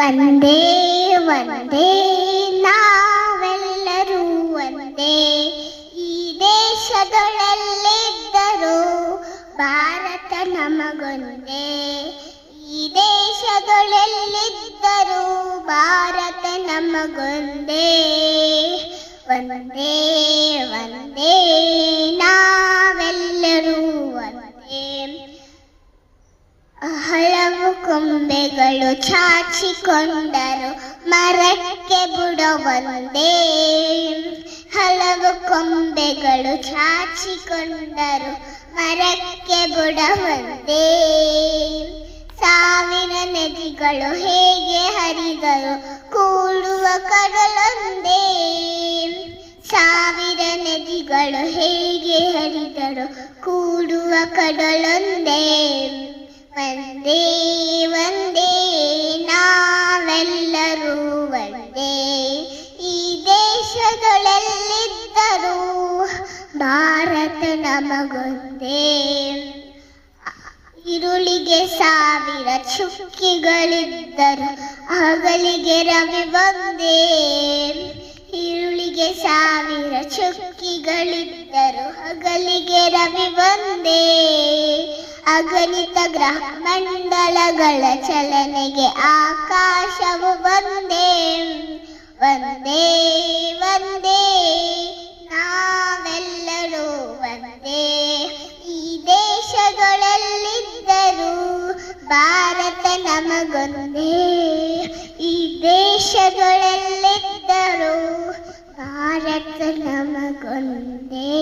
ಒಂದೇ ಒಂದೇ ನಾವೆಲ್ಲರೂ ಒಂದೇ. ಈ ದೇಶದೊಳಲ್ಲಿದ್ದರೂ ಭಾರತ ನಮಗೊಂದೇ. ಈ ದೇಶದೊಳಲ್ಲಿದ್ದರೂ ಭಾರತ ನಮಗೊಂದೇ. ಒಂದೇ ಒಂದೇ ನಾವೆಲ್ಲರೂ ಒಂದೇ. ಹಲವು ಕೊಂಬೆಗಳು ಚಾಚಿಕೊಂಡರು ಮರಕ್ಕೆ ಬುಡವೊಂದೇ. ಹಲವು ಕೊಂಬೆಗಳು ಚಾಚಿಕೊಂಡರು ಮರಕ್ಕೆ ಬುಡವೊಂದೇ. ಸಾವಿರ ನದಿಗಳು ಹೇಗೆ ಹರಿದರು ಕೂಡುವ ಕಡಲೊಂದೇ. ಸಾವಿರ ನದಿಗಳು ಹೇಗೆ ಹರಿದರು ಕೂಡುವ ಕಡಲೊಂದೇ. ಒಂದೇ ಒಂದೇ ನಾವೆಲ್ಲರೂ ಒಂದೇ. ಈ ದೇಶದೊಳಲ್ಲಿದ್ದರೂ ಭಾರತ ನಮಗೊಂದೇ. ഇരുಳಿಗೆ ಸಾವಿರ ಚುಕ್ಕಿಗಳಿದ್ದರು ಹಗಲಿಗೆ ರವಿ ಒಂದೇ. ഇരുಳಿಗೆ ಸಾವಿರ ಚುಕ್ಕಿಗಳಿದ್ದರು ಹಗಲಿಗೆ ರವಿ ಒಂದೇ. ಅಗಣಿತ ಗ್ರಹ ಮಂಡಲಗಳ ಚಲನೆಗೆ ಆಕಾಶವು ಒಂದೇ. ಒಂದೇ ಒಂದೇ ನಾವೆಲ್ಲರೂ ಒಂದೇ. ಈ ದೇಶದೊಳಲ್ಲಿದ್ದರೂ ಭಾರತ ನಮಗೊಂದೇ. ಈ ದೇಶದೊಳಲ್ಲಿದ್ದರೂ ಭಾರತ ನಮಗೊಂದೇ.